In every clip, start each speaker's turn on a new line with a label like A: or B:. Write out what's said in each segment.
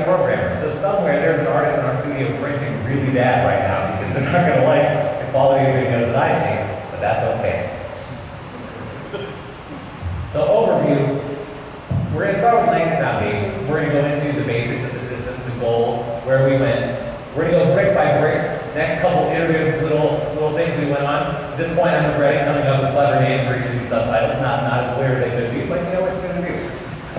A: a programmer. So somewhere there's an artist in our studio printing really bad right now because they're not going to like the quality of videos that I take, but that's okay. So overview, we're going to start with laying the foundation. We're going to go into the basics of the system, the goals, where we went. We're going to go brick by brick. Next couple iterative little things we went on. At this point, I'm regretting coming up with clever names for each of these subtitles. Not as clear as they could be, but you know what it's going to do.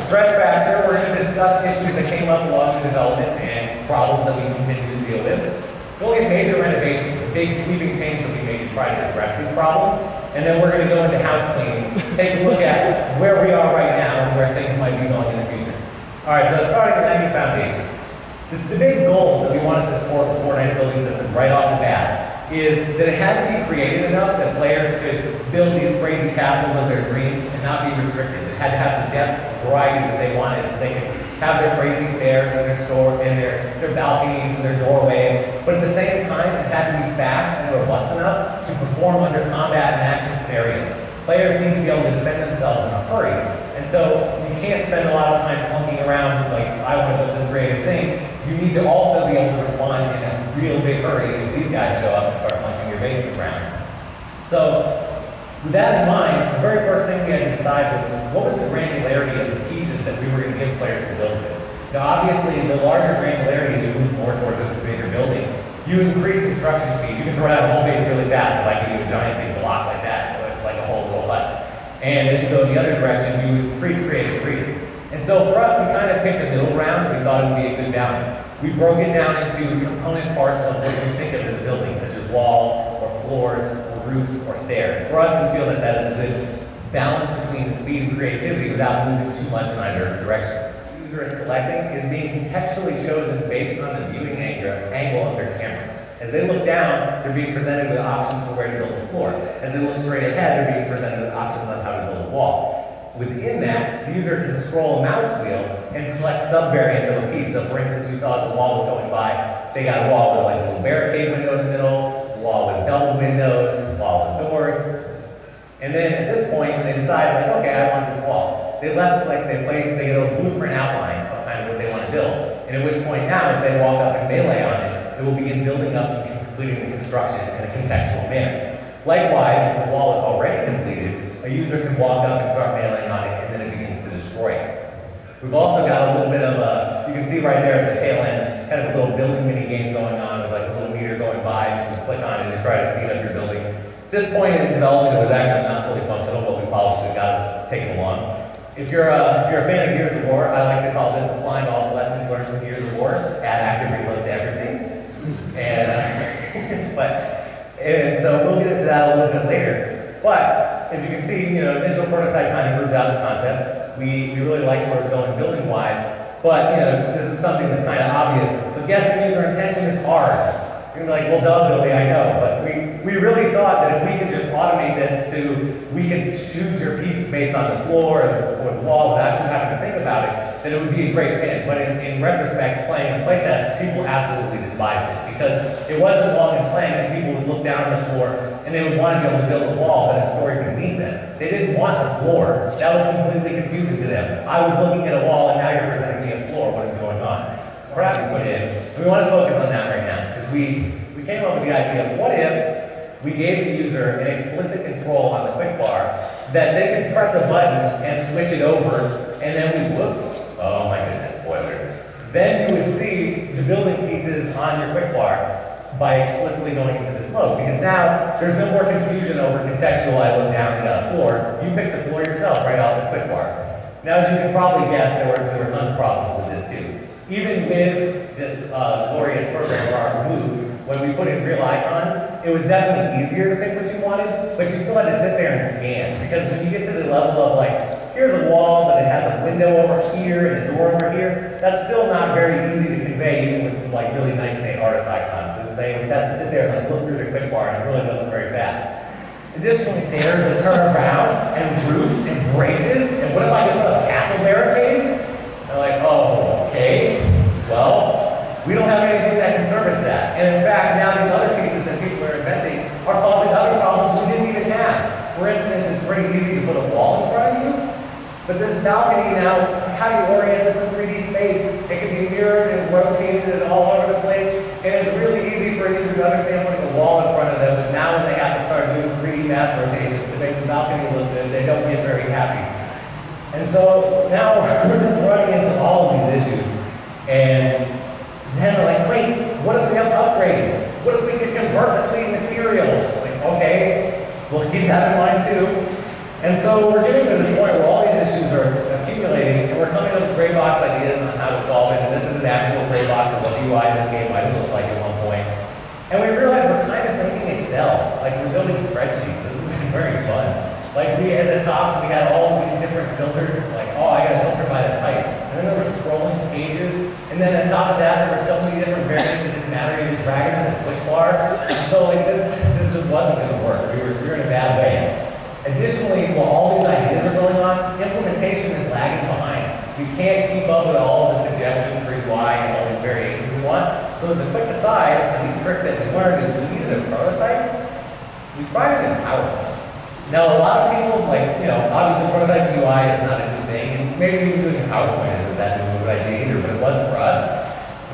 A: Stress factor, we're going to discuss issues that came up along the development and problems that we continue to deal with. We'll get major renovations, a big sweeping change that we made to try to address these problems. And then we're going to go into house cleaning, take a look at where we are right now and where things might be going in the future. All right, so starting with laying the foundation. The big goal that we wanted to support with Fortnite's building system right off the bat is that it had to be creative enough that players could build these crazy castles of their dreams and not be restricted. It had to have the depth and variety that they wanted, so they could have their crazy stairs and their store and their balconies and their doorways. But at the same time, it had to be fast and robust enough to perform under combat and action scenarios. Players need to be able to defend themselves in a hurry. And so you can't spend a lot of time clunking around like, I want to build this creative thing. You need to also be able to respond in a real big hurry if these guys show up and start punching your base in the ground. So with that in mind, the very first thing we had to decide was what was the granularity of the pieces that we were going to give players to build with. Now obviously, the larger granularity as you move more towards a bigger building, you increase construction speed. You can throw out a whole base really fast if I can do a giant big block like that. It's like a whole little hut. And as you go in the other direction, you increase creative freedom. And so for us, we kind of picked a middle ground. We thought it would be a good balance. We broke it down into component parts of what we think of as a building, such as walls, or floors, or roofs, or stairs. For us, we feel that that is a good balance between speed and creativity without moving too much in either direction. The user is selecting is being contextually chosen based on the viewing angle of their camera. As they look down, they're being presented with options for where to build a floor. As they look straight ahead, they're being presented with options on how to build a wall. Within that, the user can scroll a mouse wheel and select subvariants of a piece. So for instance, you saw as the wall was going by, they got a wall with like a little barricade window in the middle, a wall with double windows, a wall with doors. And then at this point, they decide like, okay, I want this wall. They left like they get a blueprint outline of kind of what they want to build. And at which point now, if they walk up and melee on it, it will begin building up and completing the construction in a contextual manner. Likewise, if the wall is already completed, a user can walk up and start mailing on it, and then it begins to destroy it. We've also got a little bit of a, you can see right there at the tail end, kind of a little building mini game going on with like a little meter going by, and you can click on it and try to speed up your building. This point in development, it was actually not fully functional, but we polished it, got to take it along. If you're a fan of Gears of War, I like to call this applying all the lessons learned from Gears of War, add active reload to everything. And so we'll get into that a little bit later. But as you can see, initial prototype kind of proves out the concept. We really like where it's going building-wise. But this is something that's kind of obvious. But guessing user intention is hard. You're gonna be like, well, duh, Billy, I know. But we really thought that if we could just automate this to, we could choose your piece based on the floor or the wall without you having to think about it, then it would be a great win. But in retrospect, playing in playtests, people absolutely despised it because it wasn't long in playing that people would look down on the floor and they would want to be able to build a wall, but a story would lead them. They didn't want the floor. That was completely confusing to them. I was looking at a wall and now you're presenting me a floor. What is going on? Perhaps put in. We want to focus on that right now because we came up with the idea of what if we gave the user an explicit control on the quick bar that they could press a button and switch it over and then we whoops. Oh my goodness, spoilers. Then you would see the building pieces on your quick bar by explicitly going into this mode. Because now there's no more confusion over contextual, I look down and got a floor. You pick the floor yourself right off this quick bar. Now as you can probably guess, there were tons of problems with this too. Even with this glorious program bar removed, when we put in real icons, it was definitely easier to pick what you wanted, but you still had to sit there and scan. Because when you get to the level of like, here's a wall, but it has a window over here and a door over here, that's still not very easy to convey, even with like really nice made artist icons. So they always had to sit there and like look through their quick bar, and it really wasn't very fast. Additionally, stairs that turn around, and roofs, and braces, and what if I could put up castle barricades? They're like, oh, okay, well, we don't have anything that can service that. And in fact, now these other pieces that people are inventing are causing other problems we didn't even have. For instance, it's pretty easy to put a wall in front of you, but this balcony now, how do you orient this in 3D space? It can be mirrored and and all over the place. And it's really easy for a user to understand putting a wall in front of them, but now when they have to start doing 3D math rotations to make the balcony look good, they don't get very happy. And so now we're just running into all of these issues. And then they're like, wait, what if we have upgrades? What if we could convert between materials? Like, okay, we'll keep that in mind too. And so we're getting to this point where all these issues are accumulating, and we're coming up with gray box ideas on how to solve it. And this is an actual gray box of what the UI in this game might have looked like at one point. And we realized we're kind of thinking Excel, like we're building spreadsheets. This is very fun. Like we at the top, we had all of these different filters, like, oh, I got to filter by the type. And then there were scrolling pages. And then on top of that, there were so many different variants that didn't matter. You could drag it to the quick bar. So like this just wasn't going to work. We were in a bad way. Additionally, while all these ideas are going on, implementation is lagging behind. You can't keep up with all of the suggestions for UI and all these variations we want. So as a quick aside, a neat trick that we learned is we needed a prototype. We tried it in PowerPoint. Now a lot of people, like, you know, obviously prototype UI is not a new thing, and maybe even doing it in PowerPoint isn't that new of an idea either, but it was for us.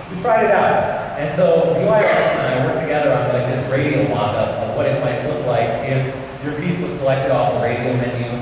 A: We tried it out. And so UI artists and I worked together on like this radial mock-up of what it might look like if your piece was selected off the radial menu.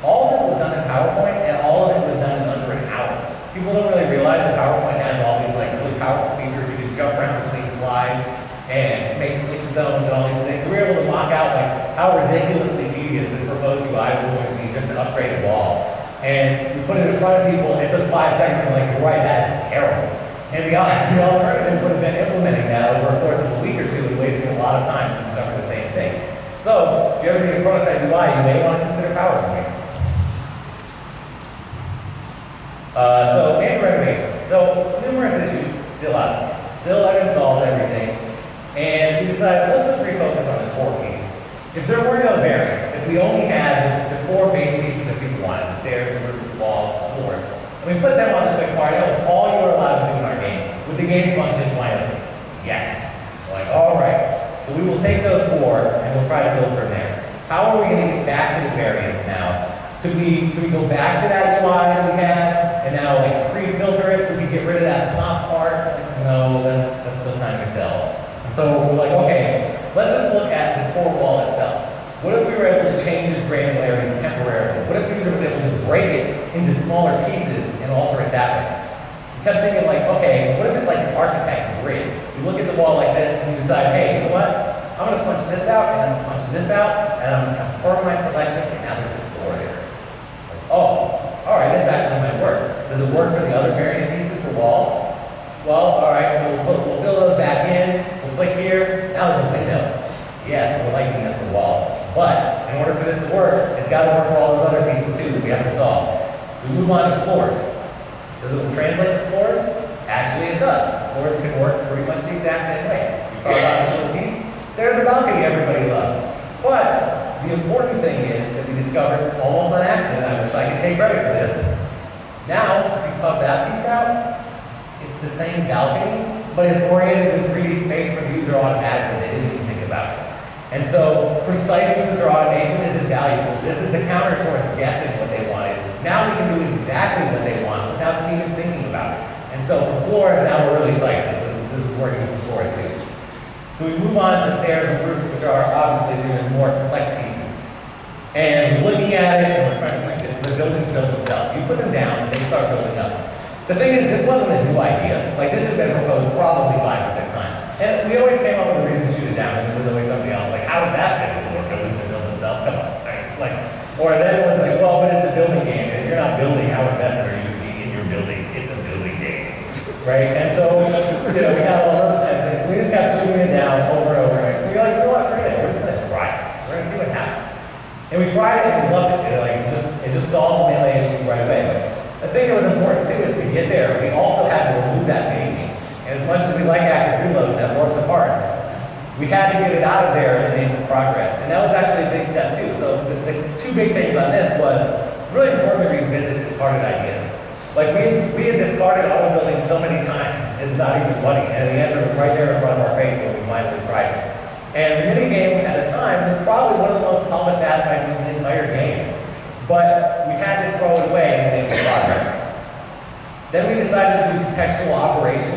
A: All of this was done in PowerPoint, and all of it was done in under an hour. People don't really realize that PowerPoint has all these like really powerful features. You can jump around between slides and make click zones and all these things. So we were able to mock out like how ridiculously tedious this proposed UI was going to be, just an upgraded wall. And we put it in front of people, it took 5 seconds, and we're like, you're right, that is terrible. And the alternative would have been implementing that over a course of a week or two and wasting a lot of time to discover the same thing. So, if you ever need a prototype UI, you may want to consider PowerPoint. So, major renovations. So, numerous issues still out. Still haven't solved everything. And we decided, let's just refocus on the core pieces. If there were no variants, if we only had the 4 base pieces that people wanted, the stairs, the roofs, the walls, the floors, and we put them on the quick bar, that was all you were allowed to do in our game. Would the game function finally? Yes. We're like, all right. So we will take those 4 and we'll try to build from there. How are we going to get back to the variants now? Could we go back to that UI that we had and now like pre-filter it so we get rid of that top part? No, that's still kind of Excel. And so we're like, okay, let's just look at the core wall itself. What if we were able to change its granularity temporarily? What if we were able to break it into smaller pieces and alter it that way? We kept thinking like, okay, what if it's like an architect's grid? You look at the wall like this and you decide, hey, you know what? I'm going to punch this out, and I'm going to punch this out, and I'm going to confirm my selection, and now there's a door there. Like, oh, all right, this actually might work. Does it work for the other variant pieces for walls? Well, all right, so we'll fill those back in. We'll click here. Now there's a window. Yes, we're liking this for walls. But in order for this to work, it's got to work for all those other pieces too that we have to solve. So we move on to floors. Does it translate to floors? Actually, it does. Floors can work pretty much the exact same way. You carve out this little piece. There's the balcony everybody loved. But the important thing is that we discovered almost on accident, I wish I could take credit for this. Now, if you cut that piece out, it's the same balcony, but it's oriented in 3D space for the user automatically. They didn't even think about it. And so precise user automation is invaluable. This is the counter towards guessing what they wanted. Now we can do exactly what they want without them even thinking about it. And so for floors, now we're really psyched. This is working for floors too. So we move on to stairs and roofs, which are obviously the more complex pieces. And looking at it, and we're trying to bring the buildings build themselves. You put them down, they start building up. The thing is, this wasn't a new idea. Like, this has been proposed probably 5 or 6 times. And we always came up with a reason to shoot it down, and it was always something else. Like, how does that fit with more buildings that build themselves? Come on, right? Like, or then it was like, well, but it's a building game, and if you're not building, how invested are you to be in your building? It's a building game, right? And so, you know, we got all those kind of things. We just kept shooting it down over and over again. We were like, you know what, forget it. We're just gonna try it. We're gonna see what happens. And we tried it, and we loved it. It just solved the melee issue right away. But the thing that was important too is to get there, we also had to remove that mini game. And as much as we like active reload, that works apart. We had to get it out of there in the name of progress. And that was actually a big step too. So the 2 big things on this was really important to revisit discarded ideas. Like we had discarded auto building so many times, it's not even funny. And the answer was right there in front of our face when we finally tried it. And the mini game at the time was probably one of the most polished aspects of the entire game. But we had to throw it away in the name of progress. Then we decided to do contextual operations